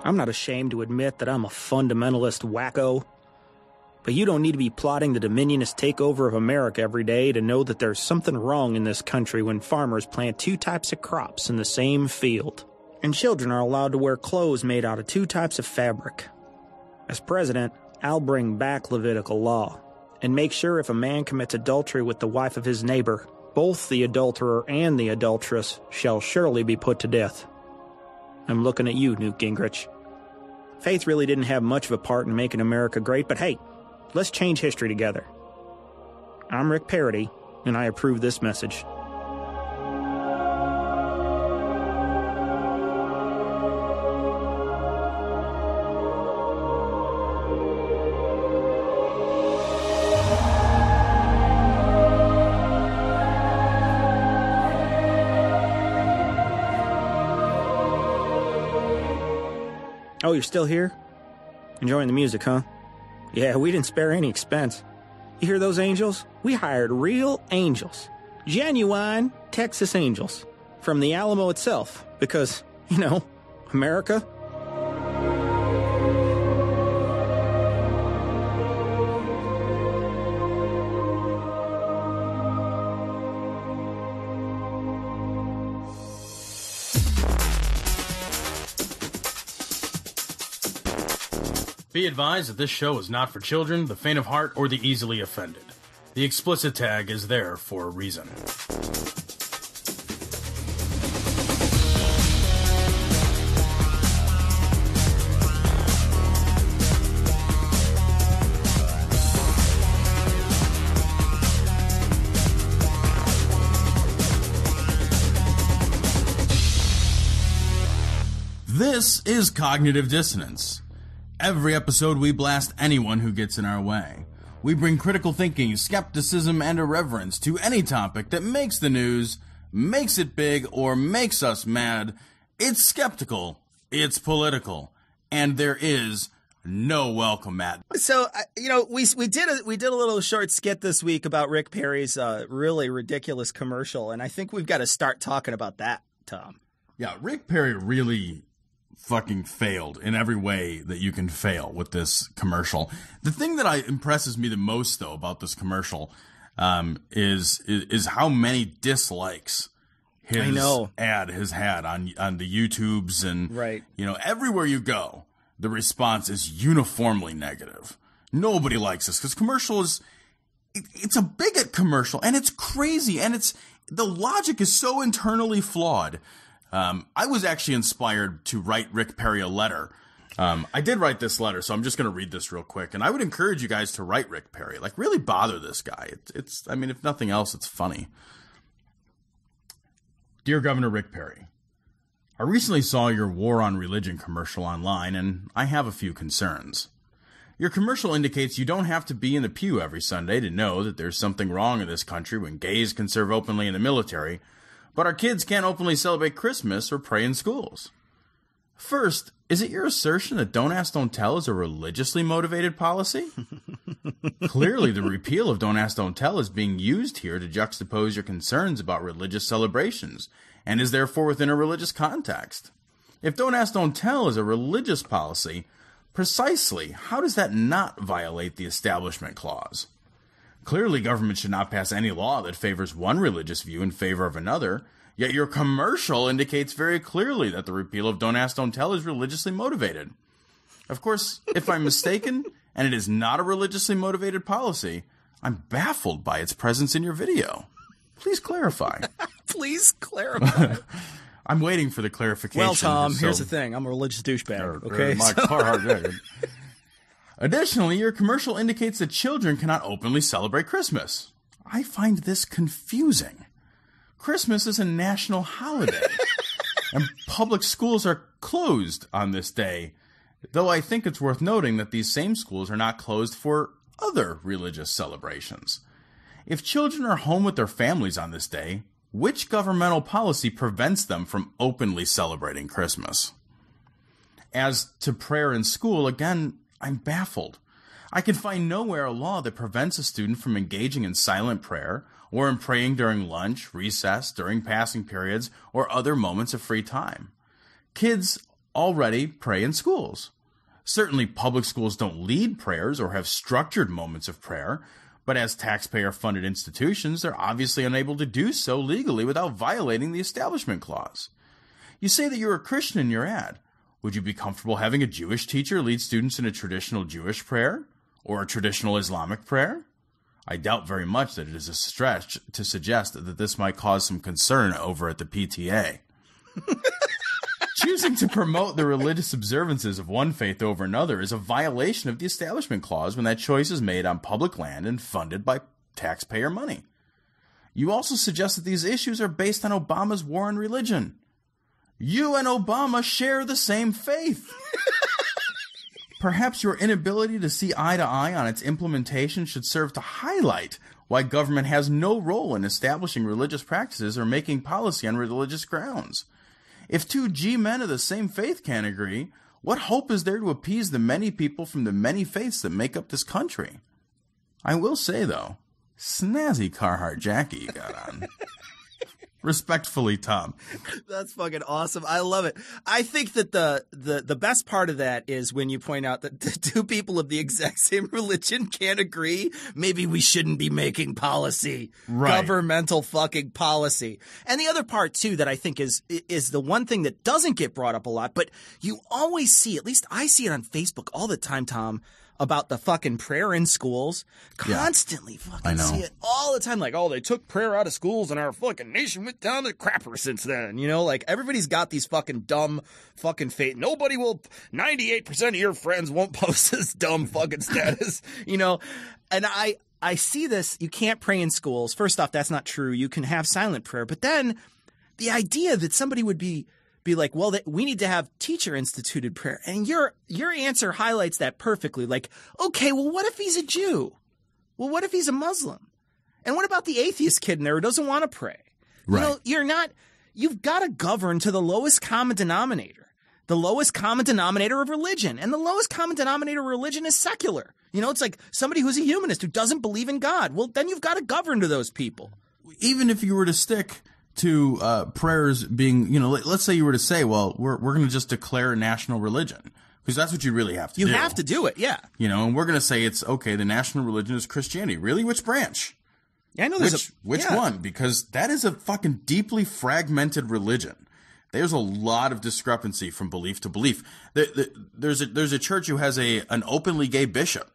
I'm not ashamed to admit that I'm a fundamentalist wacko. But you don't need to be plotting the dominionist takeover of America every day to know that there's something wrong in this country when farmers plant two types of crops in the same field. And children are allowed to wear clothes made out of two types of fabric. As president, I'll bring back Levitical law and make sure if a man commits adultery with the wife of his neighbor, both the adulterer and the adulteress shall surely be put to death. I'm looking at you, Newt Gingrich. Faith really didn't have much of a part in making America great, but hey, let's change history together. I'm Rick Parody, and I approve this message. Oh, you're still here? Enjoying the music, huh? Yeah, we didn't spare any expense. You hear those angels? We hired real angels. Genuine Texas angels. From the Alamo itself. Because, America. Be advised that this show is not for children, the faint of heart, or the easily offended. The explicit tag is there for a reason. This is Cognitive Dissonance. Every episode, we blast anyone who gets in our way. We bring critical thinking, skepticism, and irreverence to any topic that makes the news, makes it big, or makes us mad. It's skeptical, it's political, and there is no welcome mat. So, we did a little short skit this week about Rick Perry's really ridiculous commercial, and I think we've got to start talking about that, Tom. Yeah, Rick Perry really fucking failed in every way that you can fail with this commercial. The thing that impresses me the most, though, about this commercial is how many dislikes his ad has had on the YouTubes and right. Everywhere you go, the response is uniformly negative. Nobody likes this because commercial it's a bigot commercial and it's crazy and the logic is so internally flawed. I was actually inspired to write Rick Perry a letter. I did write this letter, so I'm just going to read this real quick. And I would encourage you guys to write Rick Perry. Like, really bother this guy. If nothing else, it's funny. Dear Governor Rick Perry, I recently saw your War on Religion commercial online, and I have a few concerns. Your commercial indicates you don't have to be in the pew every Sunday to know that there's something wrong in this country when gays can serve openly in the military, but our kids can't openly celebrate Christmas or pray in schools. First, is it your assertion that Don't Ask, Don't Tell is a religiously motivated policy? Clearly, the repeal of Don't Ask, Don't Tell is being used here to juxtapose your concerns about religious celebrations, and is therefore within a religious context. If Don't Ask, Don't Tell is a religious policy, precisely how does that not violate the Establishment Clause? Clearly, government should not pass any law that favors one religious view in favor of another, yet your commercial indicates very clearly that the repeal of Don't Ask, Don't Tell is religiously motivated. Of course, if I'm mistaken, and it is not a religiously motivated policy, I'm baffled by its presence in your video. Please clarify. Please clarify. I'm waiting for the clarification. Well, Tom, here's the thing. I'm a religious douchebag, okay? Additionally, your commercial indicates that children cannot openly celebrate Christmas. I find this confusing. Christmas is a national holiday, and public schools are closed on this day, though I think it's worth noting that these same schools are not closed for other religious celebrations. If children are home with their families on this day, which governmental policy prevents them from openly celebrating Christmas? As to prayer in school, again, I'm baffled. I can find nowhere a law that prevents a student from engaging in silent prayer or in praying during lunch, recess, during passing periods, or other moments of free time. Kids already pray in schools. Certainly, public schools don't lead prayers or have structured moments of prayer, but as taxpayer-funded institutions, they're obviously unable to do so legally without violating the Establishment Clause. You say that you're a Christian in your ad. Would you be comfortable having a Jewish teacher lead students in a traditional Jewish prayer or a traditional Islamic prayer? I doubt very much that it is a stretch to suggest that this might cause some concern over at the PTA. Choosing to promote the religious observances of one faith over another is a violation of the Establishment Clause when that choice is made on public land and funded by taxpayer money. You also suggest that these issues are based on Obama's war on religion. You and Obama share the same faith. Perhaps your inability to see eye to eye on its implementation should serve to highlight why government has no role in establishing religious practices or making policy on religious grounds. If two G-men of the same faith can't agree, what hope is there to appease the many people from the many faiths that make up this country? I will say, though, snazzy Carhartt jacket you got on. Respectfully, Tom. That's fucking awesome. I love it. I think that the best part of that is when you point out that the two people of the exact same religion can't agree. Maybe we shouldn't be making policy, governmental fucking policy. And the other part too that I think is the one thing that doesn't get brought up a lot, but you always see, at least I see it on Facebook all the time, Tom, about the fucking prayer in schools. Constantly fucking see it all the time. Like, oh, they took prayer out of schools and our fucking nation went down the crapper since then. You know, like everybody's got these fucking dumb fucking faith. 98% of your friends won't post this dumb fucking status, you know? And I see this. You can't pray in schools. First off, that's not true. You can have silent prayer. But then the idea that somebody would be like, well, we need to have teacher-instituted prayer. And your answer highlights that perfectly. Like, okay, well, what if he's a Jew? Well, what if he's a Muslim? And what about the atheist kid in there who doesn't want to pray? Right. You know, you've got to govern to the lowest common denominator. The lowest common denominator of religion. And the lowest common denominator of religion is secular. You know, it's like somebody who's a humanist who doesn't believe in God. Well, then you've got to govern to those people. Even if you were to stick to prayers being, you know, let's say you were to say, well, we're going to just declare a national religion, because that's what you really have to do. You have to do it, yeah. You know, and we're going to say it's, okay, the national religion is Christianity. Really? Which branch? Yeah, I know Which one? Because that is a fucking deeply fragmented religion. There's a lot of discrepancy from belief to belief. There's a church who has an openly gay bishop.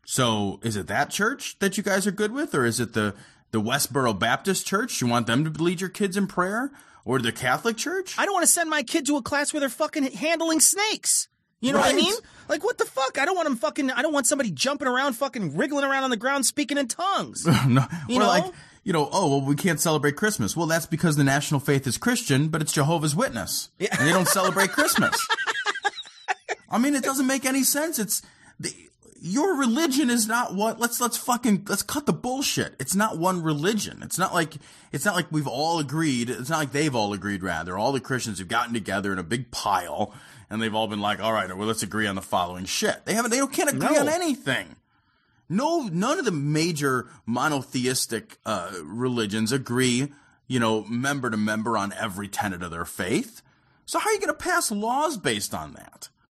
So is it that church that you guys are good with, or is it the Westboro Baptist Church? You want them to lead your kids in prayer? Or the Catholic Church? I don't want to send my kid to a class where they're fucking handling snakes. You know what I mean? Like, what the fuck? I don't want somebody jumping around, fucking wriggling around on the ground, speaking in tongues. No. Like, you know, oh, well, we can't celebrate Christmas. Well, that's because the national faith is Christian, but it's Jehovah's Witness. Yeah. And they don't celebrate Christmas. I mean, it doesn't make any sense. Your religion is not what. Let's cut the bullshit. It's not one religion. It's not like we've all agreed. It's not like they've all agreed, rather. All the Christians have gotten together in a big pile, and they've all been like, all right, well, let's agree on the following shit. They can't agree on anything. No, none of the major monotheistic religions agree, you know, member to member on every tenet of their faith. So how are you going to pass laws based on that?